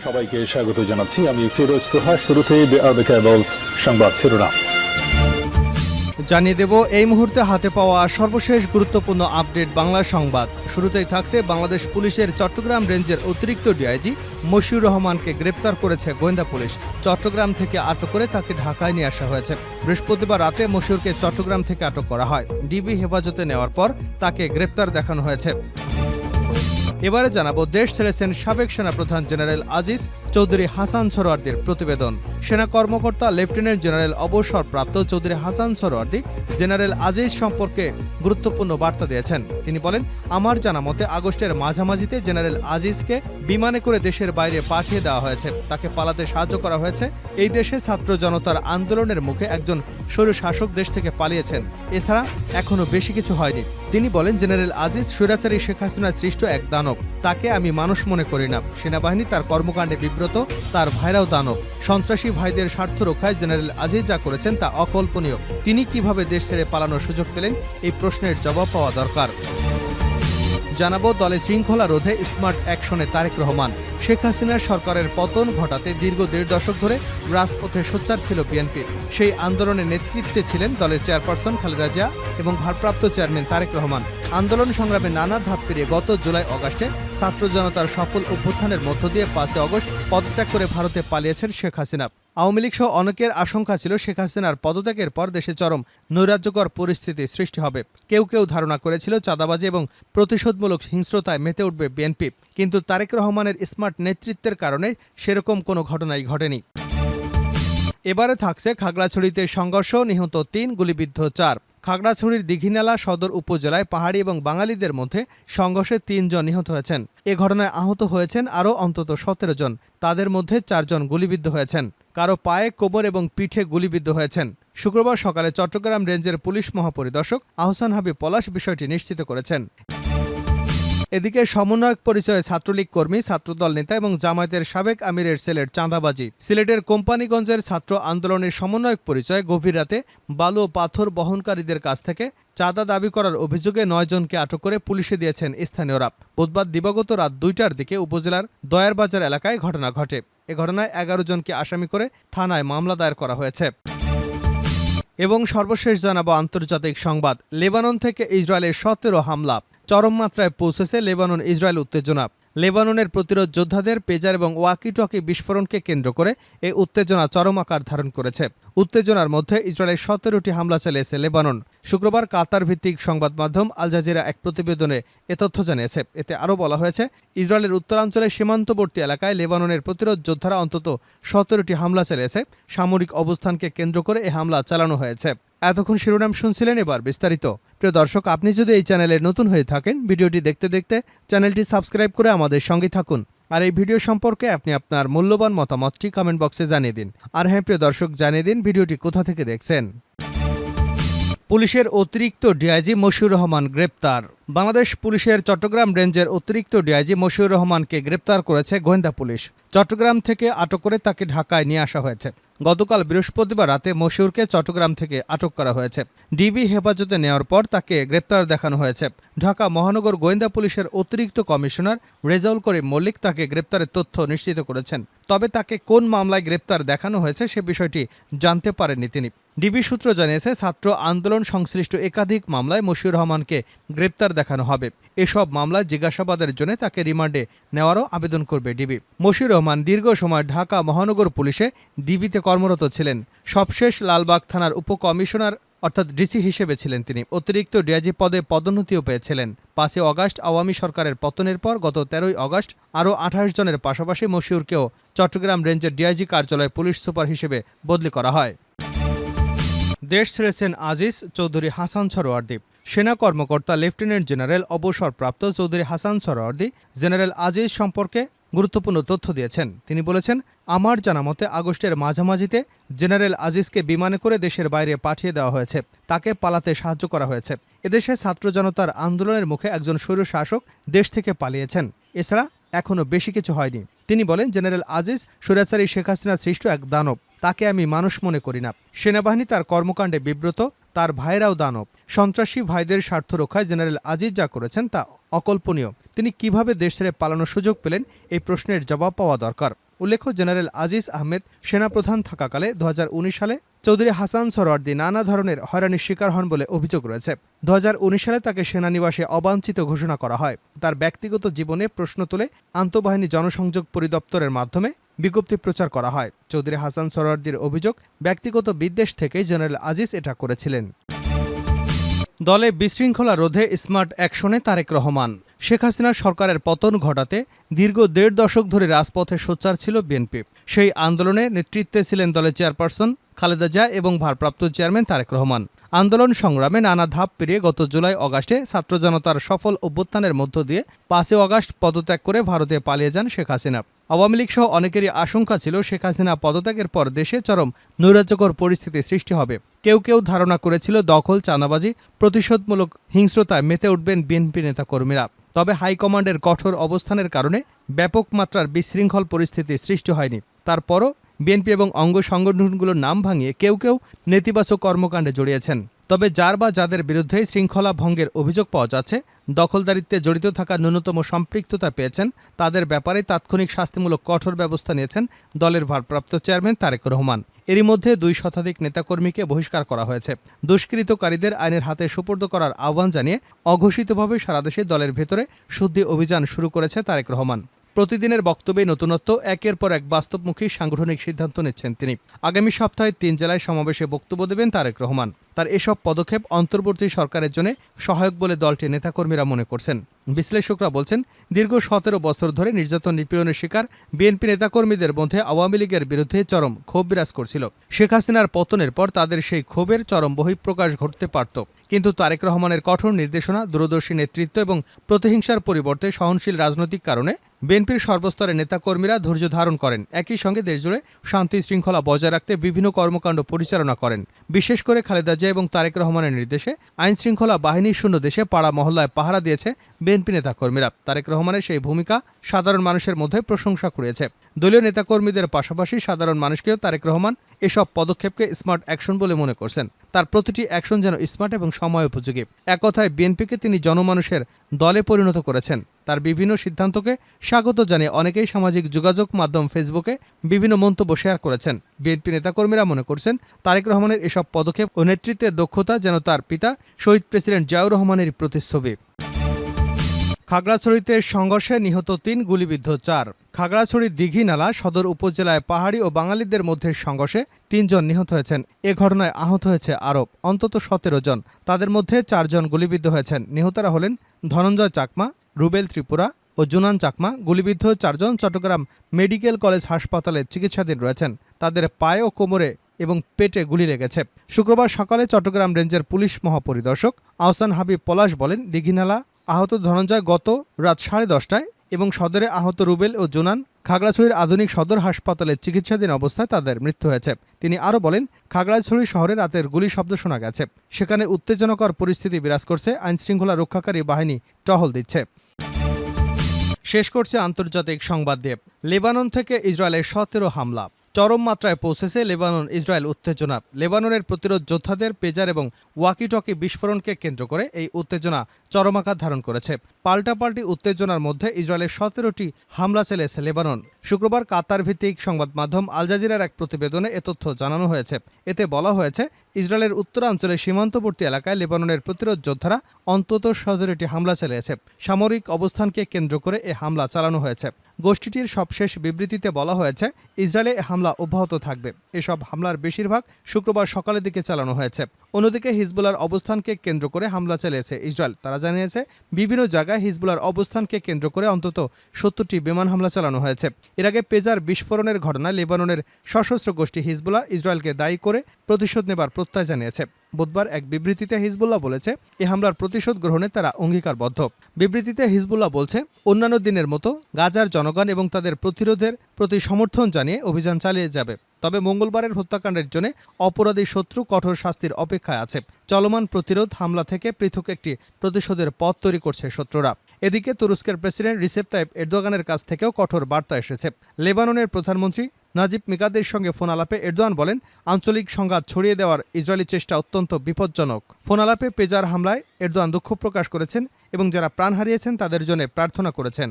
সবাইকে স্বাগত জানাচ্ছি। আমি ফিরোজ তোহা। শুরুতেই সংবাদ শিরোনাম জানিয়ে দেব এই মুহূর্তে হাতে পাওয়া সর্বশেষ গুরুত্বপূর্ণ আপডেট বাংলা সংবাদ। শুরুতেই থাকছে বাংলাদেশ পুলিশের চট্টগ্রাম রেঞ্জের অতিরিক্ত ডিআইজি মশিউর রহমানকে গ্রেপ্তার করেছে গোয়েন্দা পুলিশ। চট্টগ্রাম থেকে আটক করে তাকে ঢাকায় নিয়ে আসা হয়েছে। বৃহস্পতিবার রাতে মশিউরকে চট্টগ্রাম থেকে আটক করা হয়। ডিবি হেফাজতে নেওয়ার পর তাকে গ্রেপ্তার দেখানো হয়েছে। এবারে জানাবো দেশ ছেড়েছেন সাবেক সেনাপ্রধান জেনারেল আজিজ চৌধুরী হাসান সরোয়ার্দির প্রতিবেদন। সেনা কর্মকর্তা লেফটেন্যান্ট জেনারেল অবসরপ্রাপ্ত চৌধুরী হাসান সরোয়ার্দি জেনারেল আজিজ সম্পর্কে গুরুত্বপূর্ণ বার্তা দিয়েছেন। তিনি বলেন, আমার জানা মতে আগস্টের মাঝামাঝিতে জেনারেল আজিজকে বিমানে করে দেশের বাইরে পাঠিয়ে দেওয়া হয়েছে। তাকে পালাতে সাহায্য করা হয়েছে। এই দেশে ছাত্র জনতার আন্দোলনের মুখে একজন স্বৈরশাসক দেশ থেকে পালিয়েছেন। এছাড়া এখনো বেশি কিছু হয়নি। তিনি বলেন, জেনারেল আজিজ স্বৈরাচারী শেখ হাসিনার সৃষ্ট এক দানব। তাকে আমি মানুষ মনে করি না। সেনাবাহিনী তার কর্মকাণ্ডে বিব্রত, তার ভাইরাও দানব। সন্ত্রাসী ভাইদের স্বার্থ রক্ষায় জেনারেল আজিজ যা করেছেন তা অকল্পনীয়। তিনি কিভাবে দেশ ছেড়ে পালানোর সুযোগ পেলেন, এই প্রশ্নের জবাব পাওয়া দরকার। জানাবো দলে শৃঙ্খলা রোধে স্মার্ট অ্যাকশনে তারেক রহমান। শেখ হাসিনার সরকারের পতন ঘটাতে দীর্ঘ ১.৫ দশক ধরে রাজপথে সোচ্চার ছিল বিএনপি। সেই আন্দোলনের নেতৃত্বে ছিলেন দলের চেয়ারপারসন খালেদা জিয়া এবং ভারপ্রাপ্ত চেয়ারম্যান তারেক রহমান। আন্দোলন সংগ্রামে নানা ধাপ পেরিয়ে গত জুলাই অগাস্টে ছাত্র জনতার সফল অভ্যুত্থানের মধ্য দিয়ে ৫ আগস্ট পদত্যাগ করে ভারতে পালিয়েছেন শেখ হাসিনা। আওয়ামী লীগ সহ অনেকের আশঙ্কা ছিল শেখ হাসিনার পদত্যাগের পর দেশে চরম নৈরাজ্যকর পরিস্থিতি সৃষ্টি হবে। কেউ কেউ ধারণা করেছিল চাঁদাবাজি এবং প্রতিশোধমূলক হিংস্রতায় মেতে উঠবে বিএনপি। কিন্তু তারেক রহমানের স্মার্ট নেতৃত্বের কারণে সেরকম কোনো ঘটনাই ঘটেনি। এবারে থাকছে খাগড়াছড়িতে সংঘর্ষ, নিহত ৩, গুলিবিদ্ধ ৪। খাগড়াছড়ির দীঘিনালা সদর উপজেলায় পাহাড়ি এবং বাঙালিদের মধ্যে সংঘর্ষে ৩ জন নিহত হয়েছেন। এ ঘটনায় আহত হয়েছেন আরও অন্তত ১৭ জন। তাদের মধ্যে ৪ জন গুলিবিদ্ধ হয়েছেন। কারো পায়ে, কোমর এবং পিঠে গুলিবিদ্ধ হয়েছেন। শুক্রবার সকালে চট্টগ্রাম রেঞ্জের পুলিশ মহাপরিদর্শক আহসান হাবিব পলাশ বিষয়টি নিশ্চিত করেছেন। এদিকে সমন্বয়ক পরিচয়ে ছাত্রলীগ কর্মী, ছাত্রদল নেতা এবং জামায়াতের সাবেক আমিরের ছেলের চাঁদাবাজি। সিলেটের কোম্পানিগঞ্জের ছাত্র আন্দোলনের সমন্বয়ক পরিচয়ে গভীর রাতে বালু ও পাথর বহনকারীদের কাছ থেকে চাঁদা দাবি করার অভিযোগে ৯ জনকে আটক করে পুলিশে দিয়েছেন স্থানীয়রা। বুধবার দিবাগত রাত ২টার দিকে উপজেলার দয়ারবাজার এলাকায় ঘটনা ঘটে। এ ঘটনায় ১১ জনকে আসামি করে থানায় মামলা দায়ের করা হয়েছে। এবং সর্বশেষ জানাবো আন্তর্জাতিক সংবাদ। লেবানন থেকে ইসরায়েলের ১৭ হামলা। চরম মাত্রায় পৌঁছেছে লেবানন ইসরায়েল উত্তেজনা। লেবাননের প্রতিরোধ যোদ্ধাদের পেজার এবং ওয়াকি-টকি বিস্ফোরণকে কেন্দ্র করে এই উত্তেজনা চরম আকার ধারণ করেছে। উত্তেজনার মধ্যে ইসরায়েলের ১৭টি হামলা চালিয়েছে লেবানন। শুক্রবার কাতার ভিত্তিক সংবাদ মাধ্যম আল জাজিরা এক প্রতিবেদনে এ তথ্য জানিয়েছে। এতে আরও বলা হয়েছে, ইসরায়েলের উত্তরাঞ্চলের সীমান্তবর্তী এলাকায় লেবাননের প্রতিরোধ যোদ্ধারা অন্তত ১৭টি হামলা চালিয়েছে। সামরিক অবস্থানকে কেন্দ্র করে এই হামলা চালানো হয়েছে। এতক্ষণ শিরোনাম শুনছিলেন, এবার বিস্তারিত। প্রিয় দর্শক, আপনি যদি এই চ্যানেলে নতুন হয়ে থাকেন, ভিডিওটি দেখতে দেখতে চ্যানেলটি সাবস্ক্রাইব করে আমাদের সঙ্গে থাকুন। আর এই ভিডিও সম্পর্কে আপনি আপনার মূল্যবান মতামতটি কমেন্ট বক্সে জানিয়ে দিন। আর হ্যাঁ প্রিয় দর্শক, জানিয়ে দিন ভিডিওটি কোথা থেকে দেখছেন। পুলিশের অতিরিক্ত ডিআইজি মশিউর রহমান গ্রেপ্তার। বাংলাদেশ পুলিশের চট্টগ্রাম রেঞ্জের অতিরিক্ত ডিআইজি মশিউর রহমানকে গ্রেপ্তার করেছে গোয়েন্দা পুলিশ। চট্টগ্রাম থেকে আটক করে তাকে ঢাকায় নিয়ে আসা হয়েছে। গতকাল বৃহস্পতিবার রাতে মশিউরকে চট্টগ্রাম থেকে আটক করা হয়েছে। ডিবি হেফাজতে নেওয়ার পর তাকে গ্রেপ্তার দেখানো হয়েছে। ঢাকা মহানগর গোয়েন্দা পুলিশের অতিরিক্ত কমিশনার রেজাউল করিম মল্লিক তাকে গ্রেপ্তারের তথ্য নিশ্চিত করেছেন। তবে তাকে কোন মামলায় গ্রেপ্তার দেখানো হয়েছে সে বিষয়টি জানতে পারেননি তিনি। ডিবি সূত্র জানিয়েছে, ছাত্র আন্দোলন সংশ্লিষ্ট একাধিক মামলায় মশিউর রহমানকে গ্রেপ্তার দেখানো হবে। এসব মামলায় জিজ্ঞাসাবাদের জন্য তাকে রিমান্ডে নেওয়ারও আবেদন করবে ডিবি। মশিউর রহমান দীর্ঘ সময় ঢাকা মহানগর পুলিশে ডিবিতে কর্মরত ছিলেন। সবশেষ লালবাগ থানার উপকমিশনার অর্থাৎ ডিসি হিসেবে ছিলেন তিনি। অতিরিক্ত ডিআইজি পদে পদোন্নতিও পেয়েছিলেন। ৫ আগস্ট আওয়ামী সরকারের পতনের পর গত ১৩ আগস্ট আরও ২৮ জনের পাশাপাশি মশিউরকেও চট্টগ্রাম রেঞ্জের ডিআইজি কার্যালয়ে পুলিশ সুপার হিসেবে বদলি করা হয়। দেশ ছেড়েছেন আজিজ চৌধুরী হাসান সরোয়ার্দি। সেনা কর্মকর্তা লেফটেন্যান্ট জেনারেল অবসরপ্রাপ্ত চৌধুরী হাসান সরোয়ার্দি জেনারেল আজিজ সম্পর্কে গুরুত্বপূর্ণ তথ্য দিয়েছেন। তিনি বলেছেন, আমার জানা মতে আগস্টের মাঝামাঝিতে জেনারেল আজিজকে বিমানে করে দেশের বাইরে পাঠিয়ে দেওয়া হয়েছে। তাকে পালাতে সাহায্য করা হয়েছে। এদেশে ছাত্র জনতার আন্দোলনের মুখে একজন স্বৈরশাসক দেশ থেকে পালিয়েছেন। এছাড়া এখনো বেশি কিছু হয়নি। তিনি বলেন, জেনারেল আজিজ স্বৈরাচারী শেখ হাসিনার সৃষ্ট এক দানব। তাকে আমি মানুষ মনে করি না। সেনাবাহিনী তার কর্মকাণ্ডে বিব্রত, তার ভাইরাও দানব। সন্ত্রাসী ভাইদের স্বার্থ রক্ষায় জেনারেল আজিজ যা করেছেন তা অকল্পনীয়। তিনি কিভাবে দেশ ছেড়ে পালানোর সুযোগ পেলেন, এই প্রশ্নের জবাব পাওয়া দরকার। উল্লেখ্য, জেনারেল আজিজ আহমেদ সেনাপ্রধান থাকাকালে 2019 সালে চৌধুরী হাসান সোহরাওয়ার্দী নানা ধরনের হয়রানির শিকার হন বলে অভিযোগ রয়েছে। 2019 সালে তাকে সেনানিবাসে অবাঞ্ছিত ঘোষণা করা হয়। তার ব্যক্তিগত জীবনে প্রশ্ন তুলে আন্তঃবাহিনী জনসংযোগ পরিদপ্তরের মাধ্যমে বিজ্ঞপ্তি প্রচার করা হয়। চৌধুরী হাসান সোহরাওয়ার্দীর অভিযোগ, ব্যক্তিগত বিদ্বেষ থেকেই জেনারেল আজিজ এটা করেছিলেন। দলে বিশৃঙ্খলা রোধে স্মার্ট অ্যাকশনে তারেক রহমান। শেখ হাসিনার সরকারের পতন ঘটাতে দীর্ঘ 1.5 দশক ধরে রাজপথে সোচ্চার ছিল বিএনপি। সেই আন্দোলনে নেতৃত্বে ছিলেন দলের চেয়ারপারসন খালেদা জিয়া এবং ভারপ্রাপ্ত চেয়ারম্যান তারেক রহমান। আন্দোলন সংগ্রামে নানা ধাপ পেরিয়ে গত জুলাই অগাস্টে ছাত্র জনতার সফল অভ্যুত্থানের মধ্য দিয়ে 5 আগস্ট পদত্যাগ করে ভারতে পালিয়ে যান শেখ হাসিনা। আওয়ামী লীগ সহ অনেকেরই আশঙ্কা ছিল শেখ হাসিনা পদত্যাগের পর দেশে চরম নৈরাজ্যকর পরিস্থিতি সৃষ্টি হবে। কেউ কেউ ধারণা করেছিল দখল, চাঁদাবাজি, প্রতিশোধমূলক হিংস্রতায় মেতে উঠবেন বিএনপি নেতাকর্মীরা। তবে হাইকমান্ডের কঠোর অবস্থানের কারণে ব্যাপক মাত্রার বিশৃঙ্খল পরিস্থিতি সৃষ্টি হয়নি। তারপরও বিএনপি এবং অঙ্গ সংগঠনগুলোর নাম ভাঙিয়ে কেউ কেউ নেতিবাচক কর্মকাণ্ডে জড়িয়েছেন। তবে যার বা যাদের বিরুদ্ধে শৃঙ্খলা ভঙ্গের অভিযোগ পাওয়া যাচ্ছে, দখলদারিত্বে জড়িত থাকা ন্যূনতম সম্পৃক্ততা পেয়েছেন, তাদের ব্যাপারে তাৎক্ষণিক শাস্তিমূলক কঠোর ব্যবস্থা নিয়েছেন দলের ভারপ্রাপ্ত চেয়ারম্যান তারেক রহমান। এরই মধ্যে 2 শতাধিক নেতাকর্মীকে বহিষ্কার করা হয়েছে। দুষ্কৃতকারীদের আইনের হাতে সুপর্দ করার আহ্বান জানিয়ে অঘোষিতভাবে সারা দেশে দলের ভেতরে শুদ্ধি অভিযান শুরু করেছে তারেক রহমান। প্রতিদিনের বক্তব্যে নতুনত্ব, একের পর এক বাস্তবমুখী সাংগঠনিক সিদ্ধান্ত নিচ্ছেন তিনি। আগামী সপ্তাহে 3 জেলায় সমাবেশে বক্তব্য দেবেন তারেক রহমান। তার এসব পদক্ষেপ অন্তর্বর্তী সরকারের জন্য সহায়ক বলে দলটির নেতাকর্মীরা মনে করছেন। বিশ্লেষকরা বলছেন, দীর্ঘ 17 বছর ধরে নির্যাতন নিপীড়নের শিকার বিএনপি নেতাকর্মীদের মধ্যে আওয়ামী লীগের বিরুদ্ধে চরম ক্ষোভ বিরাজ করছিল। শেখ হাসিনার পতনের পর তাদের সেই ক্ষোভের চরম বহিঃপ্রকাশ ঘটতে পারত, কিন্তু তারেক রহমানের কঠোর নির্দেশনা, দূরদর্শী নেতৃত্ব এবং প্রতিহিংসার পরিবর্তে সহনশীল রাজনৈতিক কারণে বিএনপির সর্বস্তরের নেতাকর্মীরা ধৈর্য ধারণ করেন। একই সঙ্গে দেশজুড়ে শান্তি শৃঙ্খলা বজায় রাখতে বিভিন্ন কর্মকাণ্ড পরিচালনা করেন। বিশেষ করে খালেদা জিয়া এবং তারেক রহমানের নির্দেশে আইন শৃঙ্খলা বাহিনী শূন্য দেশে পাড়া মহল্লায় পাহারা দিয়েছে বিএনপি নেতাকর্মীরা। তারেক রহমানের সেই ভূমিকা সাধারণ মানুষের মধ্যে প্রশংসা কুড়িয়েছে। দলীয় নেতাকর্মীদের পাশাপাশি সাধারণ মানুষকেও তারেক রহমান এসব পদক্ষেপকে স্মার্ট অ্যাকশন বলে মনে করছেন। তার প্রতিটি অ্যাকশন যেন স্মার্ট এবং সময় উপযোগী। এক কথায় বিএনপিকে তিনি জনমানুষের দলে পরিণত করেছেন। তার বিভিন্ন সিদ্ধান্তকে স্বাগত জানিয়ে অনেকেই সামাজিক যোগাযোগ মাধ্যম ফেসবুকে বিভিন্ন মন্তব্য শেয়ার করেছেন। বিএনপি নেতাকর্মীরা মনে করছেন, তারেক রহমানের এসব পদক্ষেপ ও নেতৃত্বের দক্ষতা যেন তার পিতা শহীদ প্রেসিডেন্ট জিয়াউর রহমানের প্রতিচ্ছবি। খাগড়াছড়িতে সংঘর্ষে নিহত 3, গুলিবিদ্ধ 4। খাগড়াছড়ির দীঘিনালা সদর উপজেলায় পাহাড়ি ও বাঙালিদের মধ্যে সংঘর্ষে 3 জন নিহত হয়েছেন। এ ঘটনায় আহত হয়েছে আরও অন্তত 17 জন। তাদের মধ্যে 4 জন গুলিবিদ্ধ হয়েছেন। নিহতরা হলেন ধনঞ্জয় চাকমা, রুবেল ত্রিপুরা ও জুনান চাকমা। গুলিবিদ্ধ 4 জন চট্টগ্রাম মেডিকেল কলেজ হাসপাতালে চিকিৎসাধীন রয়েছেন। তাদের পায়ে ও কোমরে এবং পেটে গুলি লেগেছে। শুক্রবার সকালে চট্টগ্রাম রেঞ্জের পুলিশ মহাপরিদর্শক আহসান হাবিব পলাশ বলেন, দীঘিনালা আহত ধনঞ্জয় গত রাত 10:30টায় এবং সদরে আহত রুবেল ও জুনান খাগড়াছড়ির আধুনিক সদর হাসপাতালে চিকিৎসাধীন অবস্থায় তাদের মৃত্যু হয়েছে। তিনি আরও বলেন, খাগড়াছড়ি শহরে রাতের গুলি শব্দ শোনা গেছে। সেখানে উত্তেজনাকর পরিস্থিতি বিরাজ করছে। আইনশৃঙ্খলা রক্ষাকারী বাহিনী টহল দিচ্ছে। শেষ করছে আন্তর্জাতিক সংবাদ দিয়ে। লেবানন থেকে ইসরায়েলের 17 হামলা। চরম মাত্রায় পৌঁছেছে লেবানন ইসরায়েল উত্তেজনা। লেবাননের প্রতিরোধ যোদ্ধাদের পেজার এবং ওয়াকিটকি বিস্ফোরণকে কেন্দ্র করে এই উত্তেজনা চরম আকার ধারণ করেছে। পাল্টাপাল্টি উত্তেজনার মধ্যে ইসরায়েলের 17টি হামলা চালিয়েছে লেবানন। শুক্রবার কাতার ভিত্তিক সংবাদ মাধ্যম আল জাজিরার এক প্রতিবেদনে এ তথ্য জানানো হয়েছে। এতে বলা হয়েছে, ইসরায়েলের উত্তরাঞ্চলের সীমান্তবর্তী এলাকায় লেবাননের প্রতিরোধ যোদ্ধারা অন্তত 17টি হামলা চালিয়েছে। সামরিক অবস্থানকে কেন্দ্র করে এ হামলা চালানো হয়েছে। গোষ্ঠীটির সবশেষ বিবৃতিতে বলা হয়েছে, ইসরায়েলে হামলা অব্যাহত থাকবে। এসব হামলার বেশিরভাগ শুক্রবার সকালের দিকে চালানো হয়েছে। অন্যদিকে হিজবুল্লাহর অবস্থানকে কেন্দ্র করে হামলা চালিয়েছে ইসরায়েল। তারা জানিয়েছে, বিভিন্ন জায়গায় হিজবুল্লাহর অবস্থানকে কেন্দ্র করে অন্তত 70টি বিমান হামলা চালানো হয়েছে। এর আগে পেজার বিস্ফোরণের ঘটনায় লেবাননের সশস্ত্র গোষ্ঠী হিজবুল্লাহ ইসরায়েলকে দায়ী করে প্রতিশোধ নেবার প্রত্যয় জানিয়েছে। বুধবার এক বিবৃতিতে হিজবুল্লাহ বলেছে, এ হামলার প্রতিশোধ গ্রহণে তারা অঙ্গীকারবদ্ধ। বিবৃতিতে হিজবুল্লাহ বলছে, অন্যান্য দিনের মতো গাজার জনগণ এবং তাদের প্রতিরোধের প্রতি সমর্থন জানিয়ে অভিযান চালিয়ে যাবে। তবে মঙ্গলবারের হত্যাকাণ্ডের জন্য অপরাধী শত্রু কঠোর শাস্তির অপেক্ষায় আছে। চলমান প্রতিরোধ হামলা থেকে পৃথক একটি প্রতিশোধের পথ তৈরি করছে শত্রুরা। এদিকে তুরস্কের প্রেসিডেন্ট রিসেপ তাইপ এরদোগানের কাছ থেকেও কঠোর বার্তা এসেছে। লেবাননের প্রধানমন্ত্রী নাজিব মিকাতের সঙ্গে ফোন আলাপে এরদোয়ান বলেন, আঞ্চলিক সংঘাত ছড়িয়ে দেওয়ার ইসরায়েলি চেষ্টা অত্যন্ত বিপজ্জনক। ফোন আলাপে পেজার হামলায় এরদোয়ান দুঃখ প্রকাশ করেছেন এবং যারা প্রাণ হারিয়েছেন তাদের জন্য প্রার্থনা করেছেন।